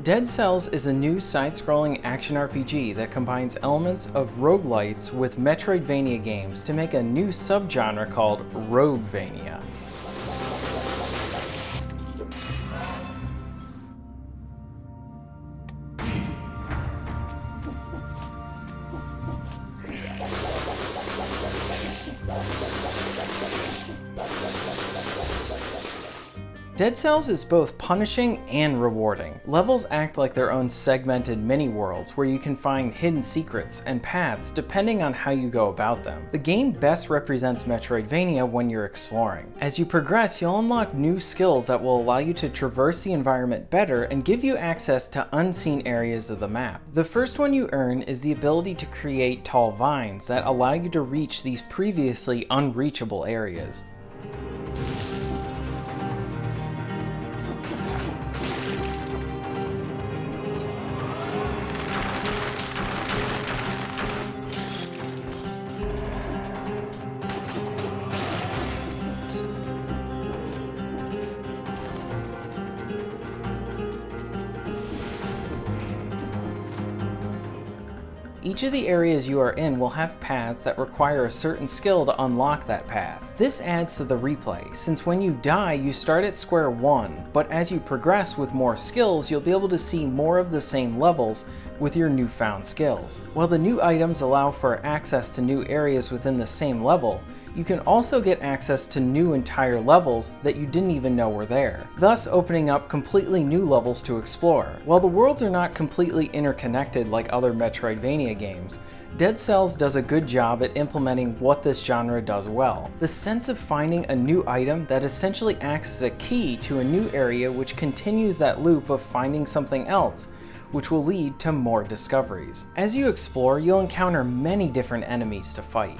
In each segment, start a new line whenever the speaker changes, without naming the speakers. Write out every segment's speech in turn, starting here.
Dead Cells is a new side-scrolling action RPG that combines elements of roguelites with Metroidvania games to make a new subgenre called Roguevania. Dead Cells is both punishing and rewarding. Levels act like their own segmented mini-worlds where you can find hidden secrets and paths depending on how you go about them. The game best represents Metroidvania when you're exploring. As you progress, you'll unlock new skills that will allow you to traverse the environment better and give you access to unseen areas of the map. The first one you earn is the ability to create tall vines that allow you to reach these previously unreachable areas. Each of the areas you are in will have paths that require a certain skill to unlock that path. This adds to the replay, since when you die you start at square one, but as you progress with more skills you'll be able to see more of the same levels with your newfound skills. While the new items allow for access to new areas within the same level, you can also get access to new entire levels that you didn't even know were there, thus opening up completely new levels to explore. While the worlds are not completely interconnected like other Metroidvania games, Dead Cells does a good job at implementing what this genre does well. The sense of finding a new item that essentially acts as a key to a new area which continues that loop of finding something else, which will lead to more discoveries. As you explore, you'll encounter many different enemies to fight.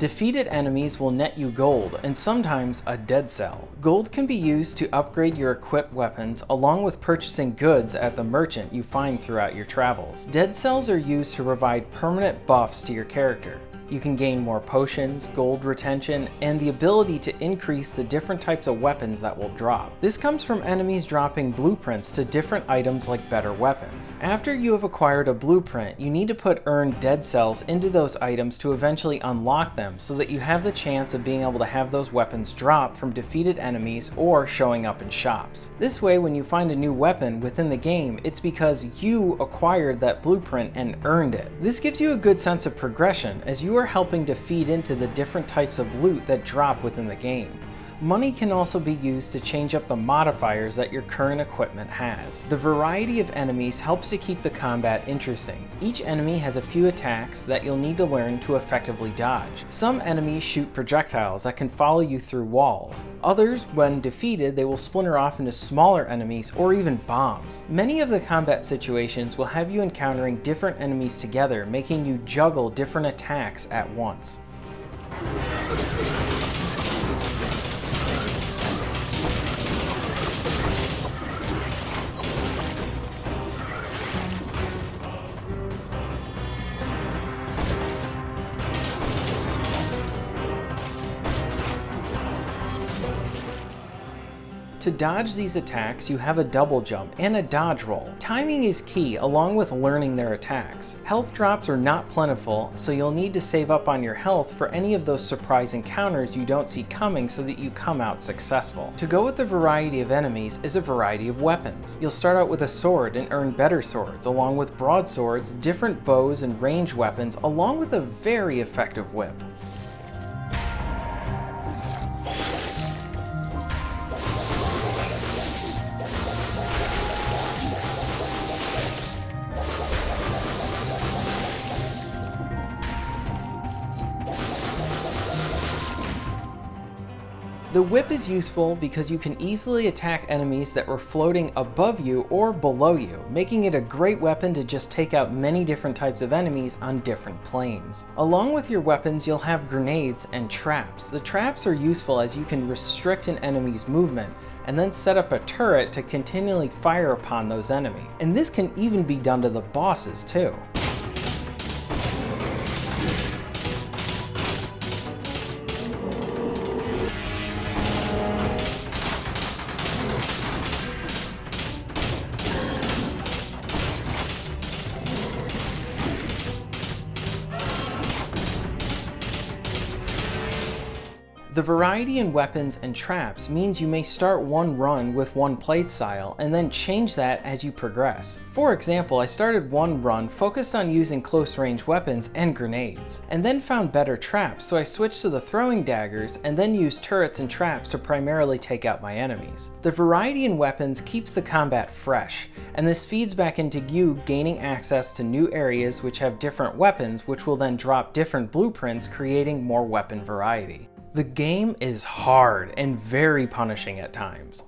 Defeated enemies will net you gold, and sometimes a dead cell. Gold can be used to upgrade your equipped weapons, along with purchasing goods at the merchant you find throughout your travels. Dead cells are used to provide permanent buffs to your character. You can gain more potions, gold retention, and the ability to increase the different types of weapons that will drop. This comes from enemies dropping blueprints to different items like better weapons. After you have acquired a blueprint, you need to put earned dead cells into those items to eventually unlock them so that you have the chance of being able to have those weapons drop from defeated enemies or showing up in shops. This way, when you find a new weapon within the game, it's because you acquired that blueprint and earned it. This gives you a good sense of progression as you are helping to feed into the different types of loot that drop within the game. Money can also be used to change up the modifiers that your current equipment has. The variety of enemies helps to keep the combat interesting. Each enemy has a few attacks that you'll need to learn to effectively dodge. Some enemies shoot projectiles that can follow you through walls. Others, when defeated, they will splinter off into smaller enemies or even bombs. Many of the combat situations will have you encountering different enemies together, making you juggle different attacks at once. To dodge these attacks, you have a double jump and a dodge roll. Timing is key, along with learning their attacks. Health drops are not plentiful, so you'll need to save up on your health for any of those surprise encounters you don't see coming so that you come out successful. To go with the variety of enemies is a variety of weapons. You'll start out with a sword and earn better swords, along with broadswords, different bows and ranged weapons, along with a very effective whip. The whip is useful because you can easily attack enemies that were floating above you or below you, making it a great weapon to just take out many different types of enemies on different planes. Along with your weapons, you'll have grenades and traps. The traps are useful as you can restrict an enemy's movement and then set up a turret to continually fire upon those enemies. And this can even be done to the bosses too. The variety in weapons and traps means you may start one run with one playstyle and then change that as you progress. For example, I started one run focused on using close range weapons and grenades, and then found better traps, so I switched to the throwing daggers and then used turrets and traps to primarily take out my enemies. The variety in weapons keeps the combat fresh, and this feeds back into you gaining access to new areas which have different weapons, which will then drop different blueprints, creating more weapon variety. The game is hard and very punishing at times.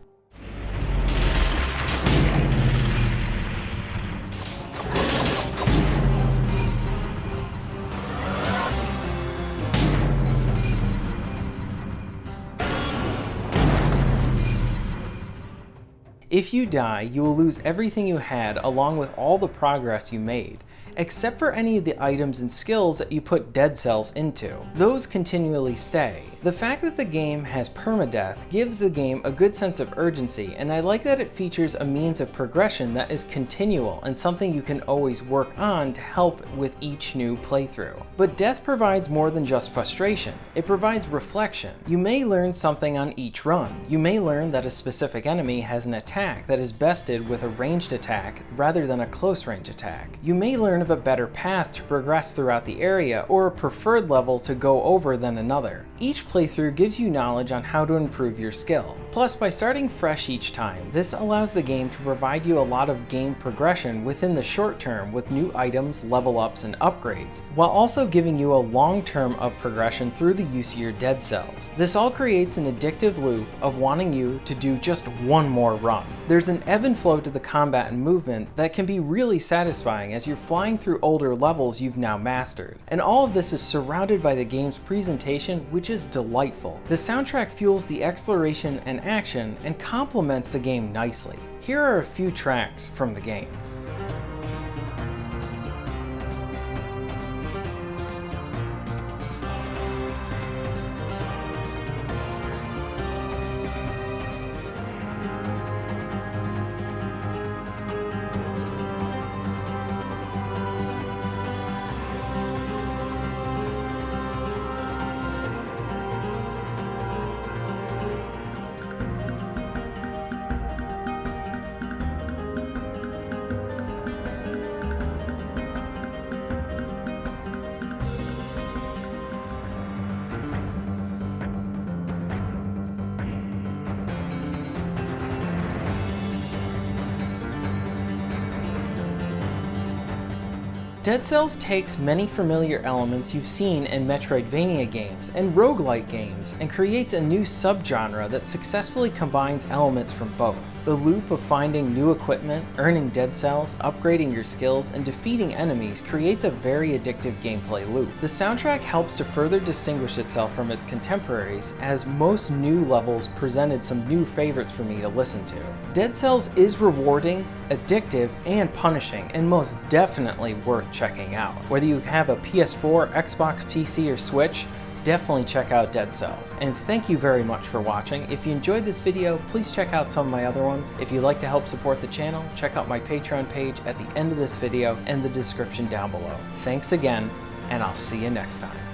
If you die, you will lose everything you had along with all the progress you made, except for any of the items and skills that you put dead cells into. Those continually stay. The fact that the game has permadeath gives the game a good sense of urgency, and I like that it features a means of progression that is continual and something you can always work on to help with each new playthrough. But death provides more than just frustration. It provides reflection. You may learn something on each run. You may learn that a specific enemy has an attack that is bested with a ranged attack rather than a close range attack. You may learn of a better path to progress throughout the area or a preferred level to go over than another. Each playthrough gives you knowledge on how to improve your skill. Plus, by starting fresh each time, this allows the game to provide you a lot of game progression within the short term with new items, level ups, and upgrades, while also giving you a long term of progression through the use of your dead cells. This all creates an addictive loop of wanting you to do just one more run. There's an ebb and flow to the combat and movement that can be really satisfying as you're flying through older levels you've now mastered. And all of this is surrounded by the game's presentation, which is delightful. The soundtrack fuels the exploration and action and complements the game nicely. Here are a few tracks from the game. Dead Cells takes many familiar elements you've seen in Metroidvania games and roguelite games and creates a new subgenre that successfully combines elements from both. The loop of finding new equipment, earning dead cells, upgrading your skills, and defeating enemies creates a very addictive gameplay loop. The soundtrack helps to further distinguish itself from its contemporaries, as most new levels presented some new favorites for me to listen to. Dead Cells is rewarding, addictive, and punishing, and most definitely worth checking out. Whether you have a PS4, Xbox, PC, or Switch, definitely check out Dead Cells. And thank you very much for watching. If you enjoyed this video, please check out some of my other ones. If you'd like to help support the channel, check out my Patreon page at the end of this video and the description down below. Thanks again, and I'll see you next time.